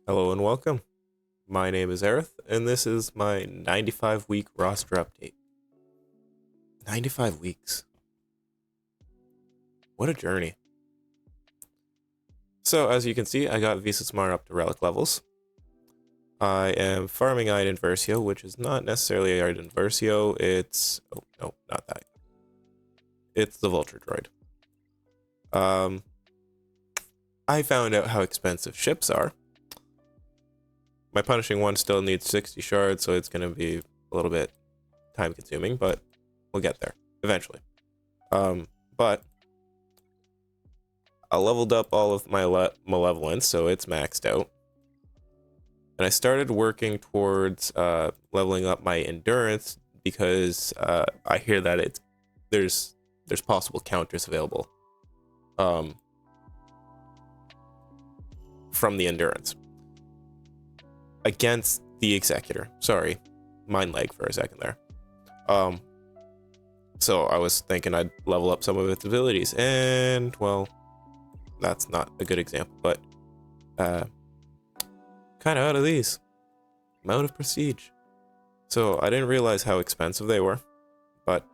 Hello and welcome. My name is Aerith, and this is my 95-week roster update. 95 weeks. What a journey. So, as you can see, I got Visas Mar up to relic levels. I am farming Iden Versio, which is not necessarily Iden Versio, it's... Oh, no, not that. It's the Vulture Droid. I found out how expensive ships are. My punishing one still needs 60 shards, so it's going to be a little bit time consuming, but we'll get there eventually. But I leveled up all of my malevolence, so it's maxed out. And I started working towards leveling up my endurance because I hear that there's possible counters available from the endurance against the Executor. Sorry, mind lag for a second there. So I was thinking I'd level up some of its abilities, and well, that's not a good example, but kind of out of these. I'm out of prestige. So I didn't realize how expensive they were, but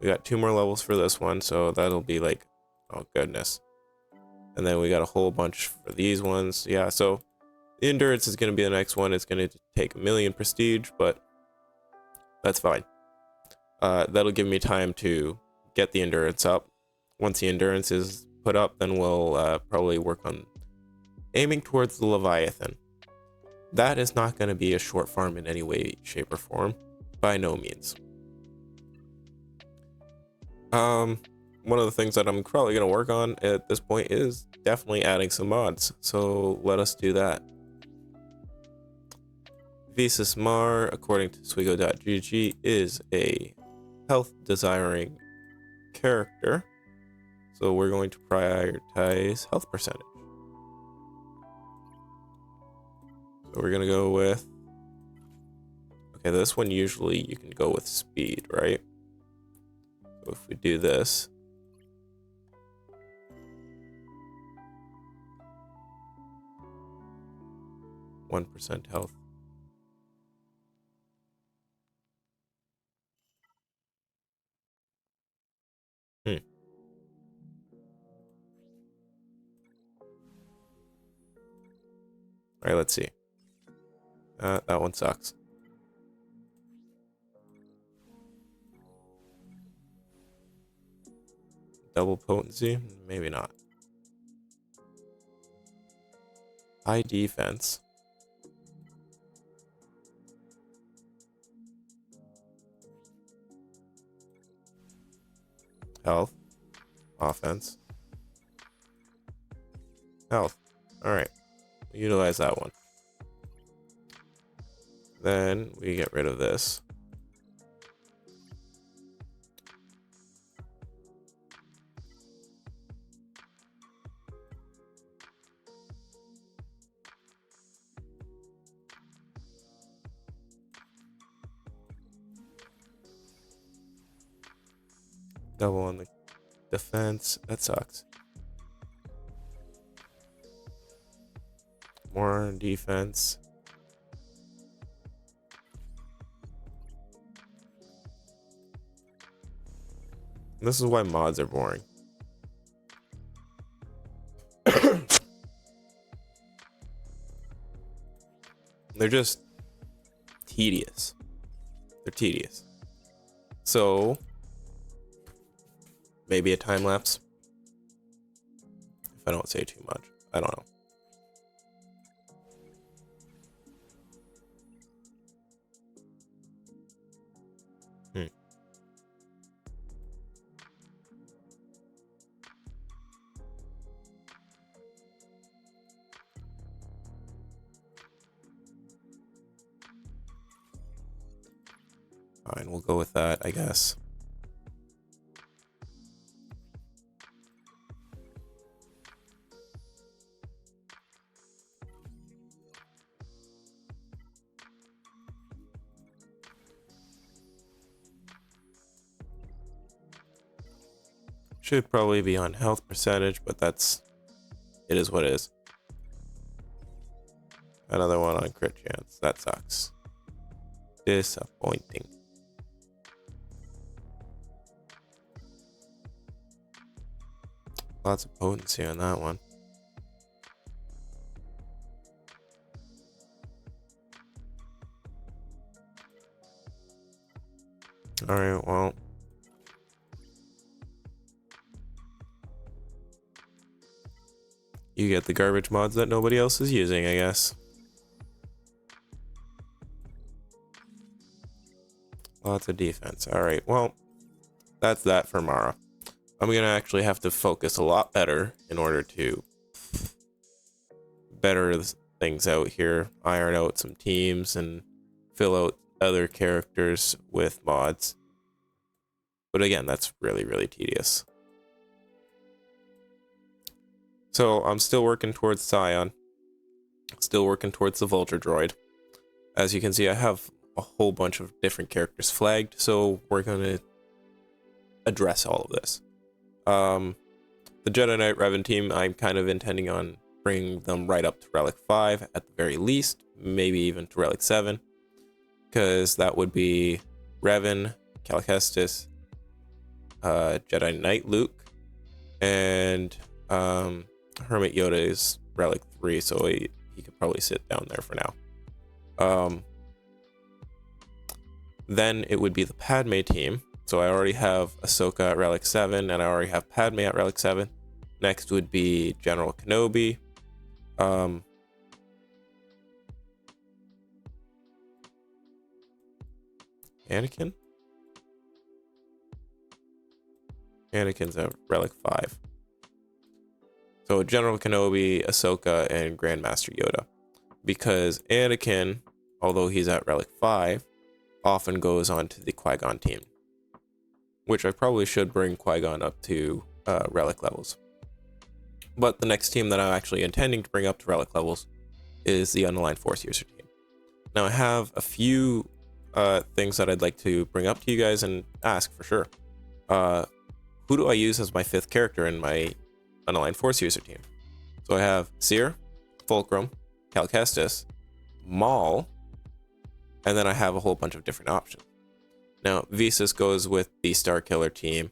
we got 2 more levels for this one, so that'll be like, oh goodness. And then we got a whole bunch for these ones. Yeah, so the endurance is going to be the next one. It's going to take 1 million prestige, but that's fine. That'll give me time to get the endurance up. Once the endurance is put up, then we'll probably work on aiming towards the Leviathan. That is not going to be a short farm in any way, shape, or form. By no means. One of the things that I'm probably going to work on at this point is definitely adding some mods. So let us do that. Visas Mar, according to SWGOH, is a health desiring character. So we're going to prioritize health percentage. So we're going to go with... Okay, this one usually you can go with speed, right? So if we do this... 1% health. Alright, let's see. That one sucks. Double potency? Maybe not. High defense. Health. Offense. Health. Alright. Utilize that one. Then we get rid of this. Double on the defense. That sucks. More on defense. This is why mods are boring. They're just tedious. They're tedious. So maybe a time lapse. If I don't say too much. I don't know. Fine, we'll go with that, I guess. Should probably be on health percentage, but it is what it is. Another one on crit chance. That sucks. Disappointing. Lots of potency on that one. Alright, well. You get the garbage mods that nobody else is using, I guess. Lots of defense. Alright, well, that's that for Mara. I'm going to actually have to focus a lot better in order to better things out here. Iron out some teams and fill out other characters with mods. But again, that's really, really tedious. So I'm still working towards Scion. Still working towards the Vulture Droid. As you can see, I have a whole bunch of different characters flagged, so we're going to address all of this. The Jedi Knight Revan team, I'm kind of intending on bringing them right up to Relic 5 at the very least, maybe even to Relic 7, because that would be Revan, Cal Kestis, Jedi Knight Luke, and Hermit Yoda is Relic 3, so he could probably sit down there for now. Then it would be the Padme team. So I already have Ahsoka at Relic 7, and I already have Padme at Relic 7. Next would be General Kenobi. Anakin? Anakin's at Relic 5. So General Kenobi, Ahsoka, and Grandmaster Yoda. Because Anakin, although he's at Relic 5, often goes on to the Qui-Gon team. Which I probably should bring Qui-Gon up to Relic levels. But the next team that I'm actually intending to bring up to Relic levels is the Unaligned Force User team. Now I have a few things that I'd like to bring up to you guys and ask for sure. Who do I use as my 5th character in my Unaligned Force User team? So I have Seer, Fulcrum, Cal Kestis, Maul, and then I have a whole bunch of different options. Now, Visas goes with the Starkiller team.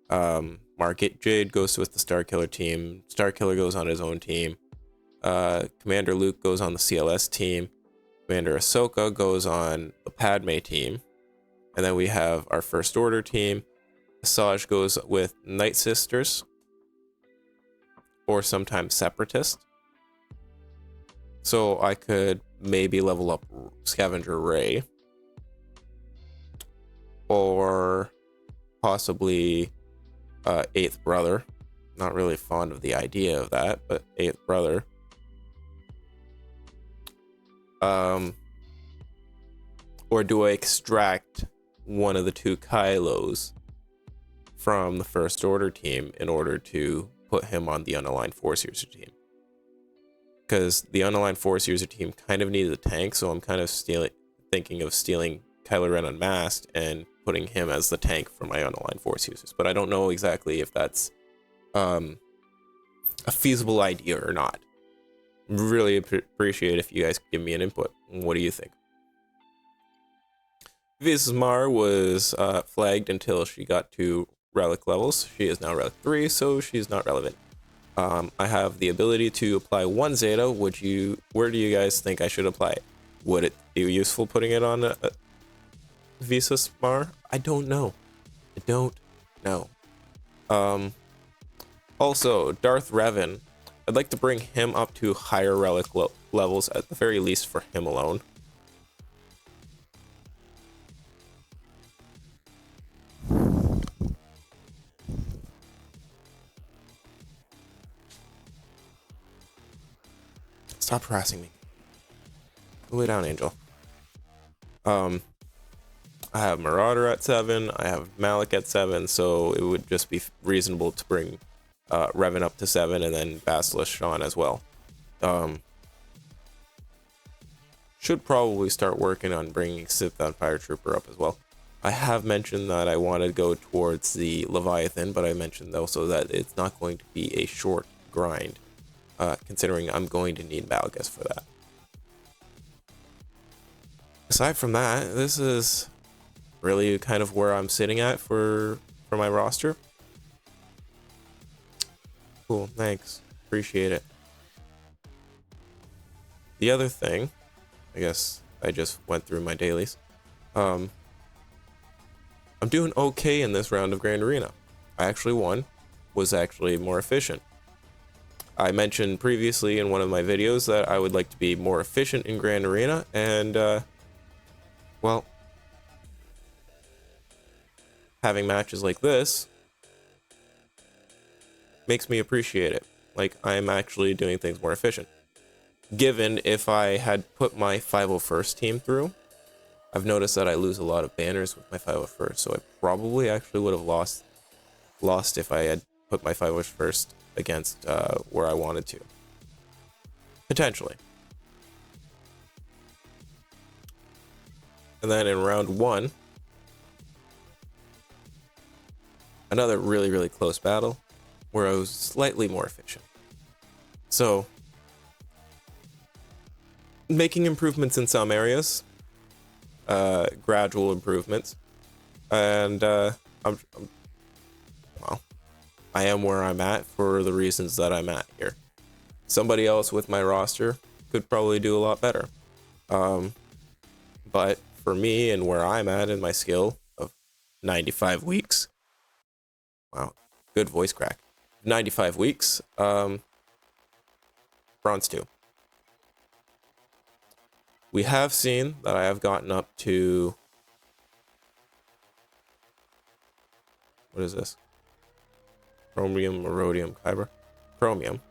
Mark Jade goes with the Starkiller team. Starkiller goes on his own team. Commander Luke goes on the CLS team. Commander Ahsoka goes on the Padme team. And then we have our First Order team. Asajj goes with Night Sisters. Or sometimes Separatist. So I could maybe level up Scavenger Ray. Or possibly 8th Brother. Not really fond of the idea of that, but 8th Brother. Or do I extract one of the 2 Kylos from the First Order team in order to put him on the Unaligned Force User team? Because the Unaligned Force User team kind of needs a tank, so I'm kind of thinking of stealing Kylo Ren Unmasked and putting him as the tank for my Unaligned Force users. But I don't know exactly if that's a feasible idea or not. Really appreciate if you guys could give me an input. What do you think? Visas Mara was flagged until she got to Relic levels. She is now Relic 3, so she's not relevant. I have the ability to apply 1 Zeta. Where do you guys think I should apply it? Would it be useful putting it on a Visas Mara? I don't know. Also, Darth Revan. I'd like to bring him up to higher Relic levels, at the very least for him alone. Stop harassing me. Go lay down, Angel. I have Marauder at 7, I have Malik at 7, so it would just be reasonable to bring Revan up to 7 and then Basilisk Sean as well. Should probably start working on bringing Sith Fire Trooper up as well. I have mentioned that I want to go towards the Leviathan, but I mentioned also that it's not going to be a short grind, considering I'm going to need Malgus for that. aside from that, this is really kind of where I'm sitting at for my roster. Cool, thanks. Appreciate it. The other thing, I guess I just went through my dailies. I'm doing okay in this round of Grand Arena. I actually won, was actually more efficient. I mentioned previously in one of my videos that I would like to be more efficient in Grand Arena, and well, having matches like this makes me appreciate it. Like, I'm actually doing things more efficient. Given if I had put my 501st team through, I've noticed that I lose a lot of banners with my 501st, so I probably actually would have lost if I had put my 501st against where I wanted to. Potentially. And then in round 1, another really, really close battle where I was slightly more efficient. So, making improvements in some areas, gradual improvements, and well, I am where I'm at for the reasons that I'm at here. Somebody else with my roster could probably do a lot better. But for me and where I'm at in my skill of 95 weeks, wow, good voice crack. 95 weeks, bronze 2. We have seen that I have gotten up to, what is this? Chromium or rhodium kyber? Chromium.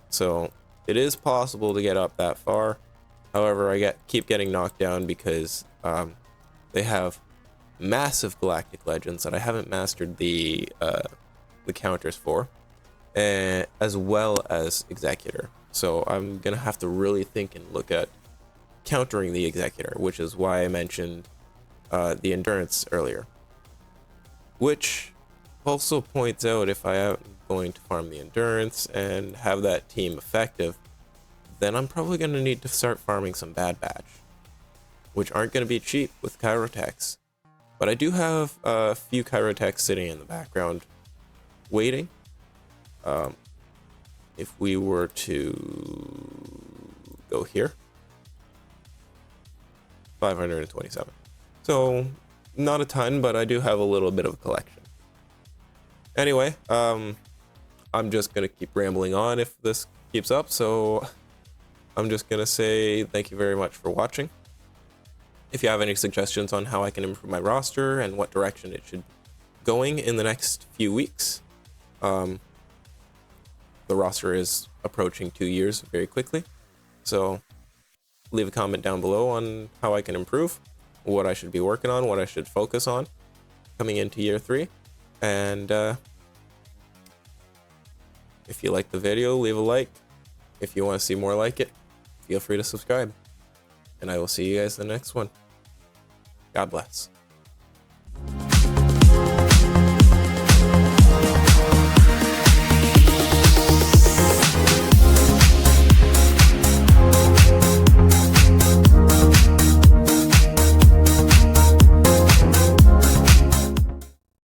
So it is possible to get up that far. However, I keep getting knocked down because they have massive galactic legends that I haven't mastered the counters for, as well as Executor. So I'm gonna have to really think and look at countering the Executor, which is why I mentioned the Endurance earlier. Which also points out, if I am going to farm the Endurance and have that team effective, then I'm probably going to need to start farming some Bad Batch, which aren't going to be cheap with Chirotechs. But I do have a few Chirotechs sitting in the background waiting. If we were to go here, 527. So not a ton, but I do have a little bit of a collection. Anyway, I'm just gonna keep rambling on if this keeps up, so I'm just gonna say thank you very much for watching. If you have any suggestions on how I can improve my roster and what direction it should be going in the next few weeks, the roster is approaching 2 years very quickly, so leave a comment down below on how I can improve, what I should be working on, what I should focus on coming into year 3. And if you like the video, leave a like. If you want to see more like it, feel free to subscribe. And I will see you guys in the next one. God bless.